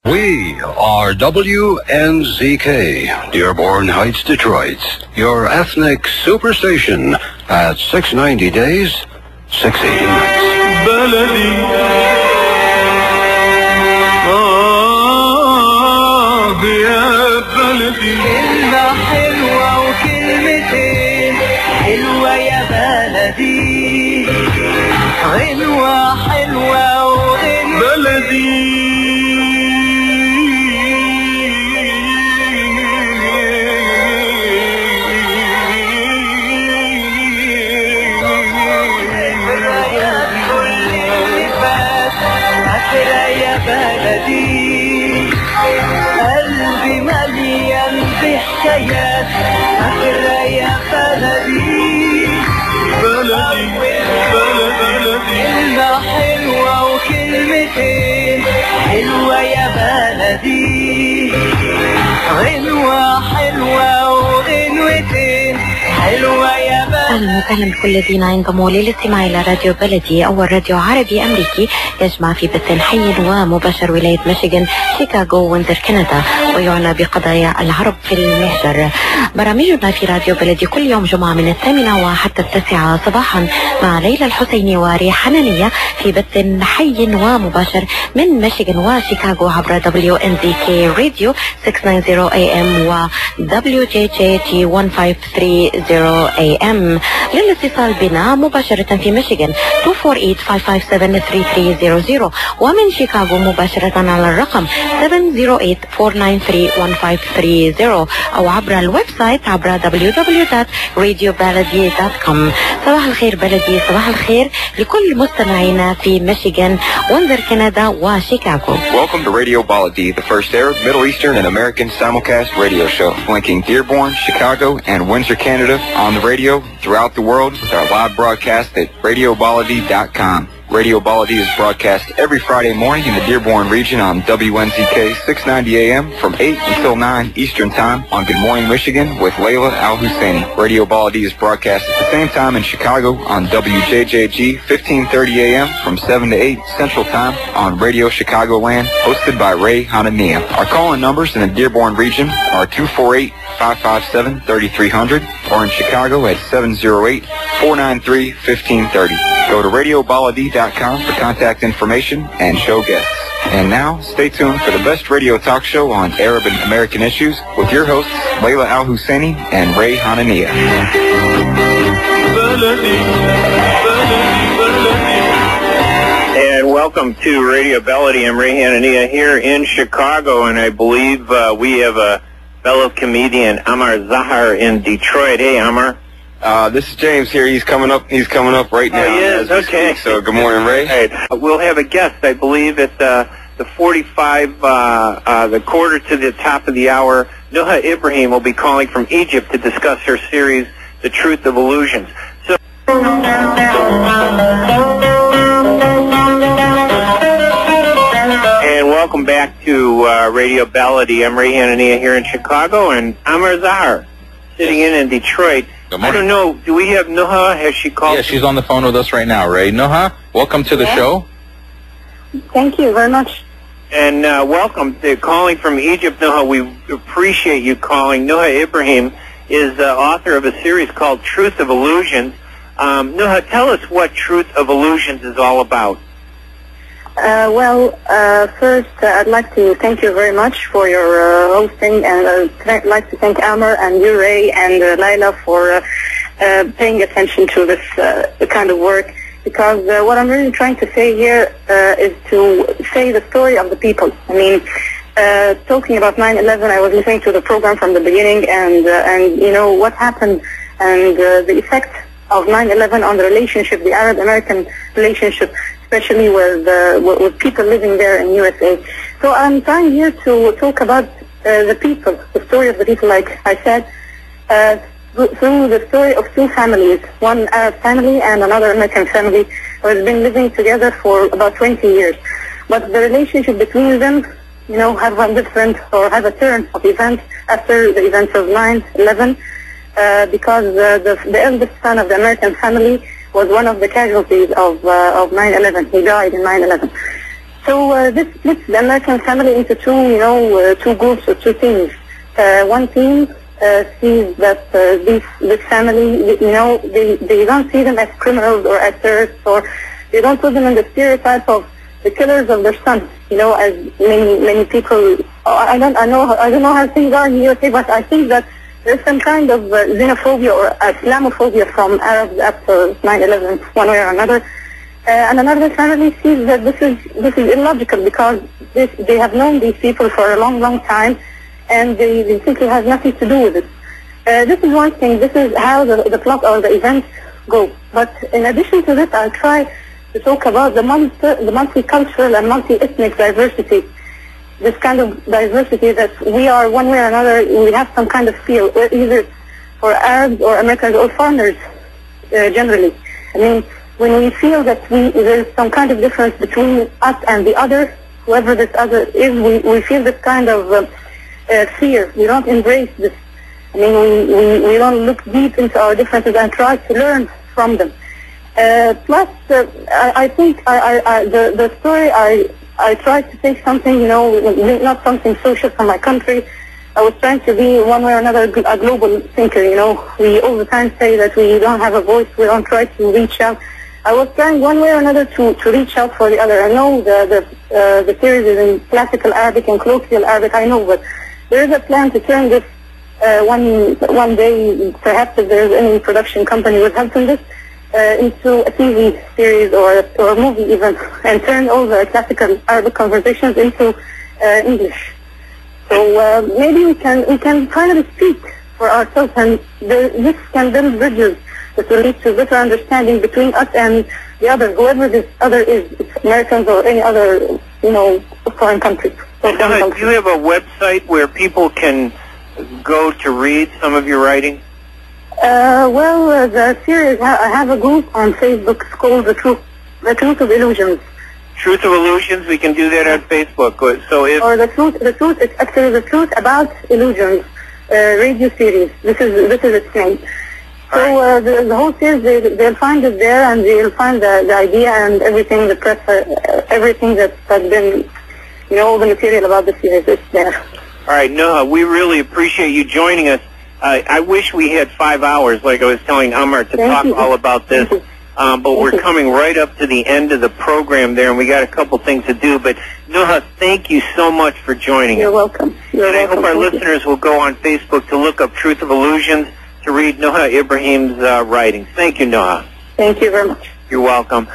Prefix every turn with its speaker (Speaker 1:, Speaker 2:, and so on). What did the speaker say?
Speaker 1: We are WNZK, Dearborn Heights, Detroit, your ethnic superstation at 690 days, 680 nights.
Speaker 2: بلدي يا بلدي
Speaker 3: كلمة حلوة وكلمتين حلوة يا بلدي غنوة حلوة وغنوة
Speaker 2: بلدي
Speaker 3: بلدي قلبي مليان بحكايات فاكرة يا بلدي كلمة حلوة وكلمتين حلوة يا بلدي غنوة حلوة وغنوتين حلوة يا بلدي.
Speaker 4: أهلا وسهلا بكل الذين انضموا للاستماع إلى راديو بلدي، أول راديو عربي أمريكي يجمع في بث حي ومباشر ولاية ميشيغان، شيكاغو، وينزر، كندا، ويعنى بقضايا العرب في المهجر. برامجنا في راديو بلدي كل يوم جمعة من 8 وحتى 9 صباحا مع ليلى، الحسيني، حنانيا في بث حي ومباشر من ميشيغان وشيكاغو عبر WNZK راديو 690 AM و WJJT 1530 AM. للاتصال بنا مباشرة في ميشيغان 248-557-3300 ومن شيكاغو مباشرة على الرقم 708-493-1530 أو عبر الويب سايت عبر www.radiobaladi.com. صباح الخير بلدي، صباح الخير لكل مستمعينا في ميشيغان، وينزر، كندا، وشيكاغو.
Speaker 5: Welcome to Radio Balladi, the first Arab, Middle Eastern, and American simulcast radio show, linking Dearborn, Chicago, and Windsor, Canada on the radio throughout the world with our live broadcast at radiobaladi.com. Radio Balladi is broadcast every Friday morning in the Dearborn region on WNZK 690 AM from 8 until 9 Eastern Time on Good Morning Michigan with Leyla Al-Husseini. Radio Balladi is broadcast at the same time in Chicago on WJJG 1530 AM from 7 to 8 Central Time on Radio Chicagoland, hosted by Ray Hanania. Our call-in numbers in the Dearborn region are 248-557-3300 or in Chicago at 708-493-1530. Go to radiobaladi.com for contact information and show guests. And now, stay tuned for the best radio talk show on Arab and American issues with your hosts, Leyla Al-Husseini and Ray Hanania.
Speaker 6: And welcome to Radio Balladi. I'm Ray Hanania here in Chicago, and I believe we have a fellow comedian, Zahar, in Detroit. Hey, Amar.
Speaker 5: This is James here. He's coming up right now.
Speaker 6: Oh, yes, okay.
Speaker 5: Speak. So good morning, Ray.
Speaker 6: Right. We'll have a guest, I believe, at the 45, the quarter to the top of the hour. Nuha Ibrahim will be calling from Egypt to discuss her series, The Truth of Illusions. So. And welcome back to Radio Balladi. I'm Ray Hanania here in Chicago, and Amar Zahar sitting in Detroit. I don't know, do we have Nuha? Has she called?
Speaker 5: Yeah, she's on the phone with us right now, Ray. Nuha, welcome to the show.
Speaker 7: Thank you very much.
Speaker 6: And welcome to calling from Egypt, Nuha. We appreciate you calling. Nuha Ibrahim is author of a series called Truth of Illusions. Nuha, tell us what Truth of Illusions is all about.
Speaker 7: First, I'd like to thank you very much for your hosting, and I'd like to thank Amr and you, Ray, and Leyla for paying attention to this kind of work, because what I'm really trying to say here is to say the story of the people. I mean, talking about 9/11, I was listening to the program from the beginning, and you know what happened, and the effect of 9/11 on the relationship, the Arab-American relationship, especially with people living there in USA. So I'm trying here to talk about the people, the story of the people, like I said, through the story of two families, one Arab family and another American family, who has been living together for about 20 years. But the relationship between them, you know, have a different, or have a turn of events after the events of 9/11, because the eldest son of the American family was one of the casualties of 9/11. He died in 9/11. So this splits the American family into two groups or two teams. One team sees that this family, they don't see them as criminals or as terrorists, or they don't put them in the stereotype of the killers of their son. As many people. I don't know how things are in the USA, but I think that there's some kind of xenophobia or Islamophobia from Arabs after 9/11, one way or another. And another family sees that this is illogical because they have known these people for a long time, and they simply have nothing to do with it. This is one thing. This is how the plot or the events go. But in addition to this, I'll try to talk about the multicultural and multi-ethnic diversity. This kind of diversity that we are, one way or another, we have some kind of fear, either for Arabs or Americans or foreigners generally. I mean, when we feel that there's some kind of difference between us and the other, whoever this other is, we feel this kind of fear. We don't embrace this. I mean, we don't look deep into our differences and try to learn from them. Plus, I think the story, I tried to take something, not something social from my country. I was trying to be one way or another a global thinker, We all the time say that we don't have a voice, we don't try to reach out. I was trying one way or another to reach out for the other. I know the series is in classical Arabic and colloquial Arabic, I know, but there is a plan to turn this one day, perhaps if there is any production company with help in this, into a TV series or a movie even, and turn all the classical Arabic conversations into English. So maybe we can finally speak for ourselves, and this can build bridges that will lead to better understanding between us and the other, whoever this other is, it's Americans or any other, foreign country.
Speaker 6: Do you have a website where people can go to read some of your writing?
Speaker 7: The series, I have a group on Facebook called The Truth of Illusions.
Speaker 6: Truth of Illusions, we can do that on Facebook. So if...
Speaker 7: Or the truth, it's actually The Truth About Illusions, radio series. This is its name. So the whole series, they'll find it there, and they'll find the idea and everything, the press, everything that's been, all the material about the series is there.
Speaker 6: All right, Noha, we really appreciate you joining us. I wish we had 5 hours, like I was telling Amar, to talk all about this, but we're coming right up to the end of the program there, and we got a couple things to do. But Noha, thank you so much for joining us.
Speaker 7: You're welcome.
Speaker 6: And I hope our listeners will go on Facebook to look up Truth of Illusions to read Noha Ibrahim's writings. Thank you, Noha.
Speaker 7: Thank you very much.
Speaker 6: You're welcome.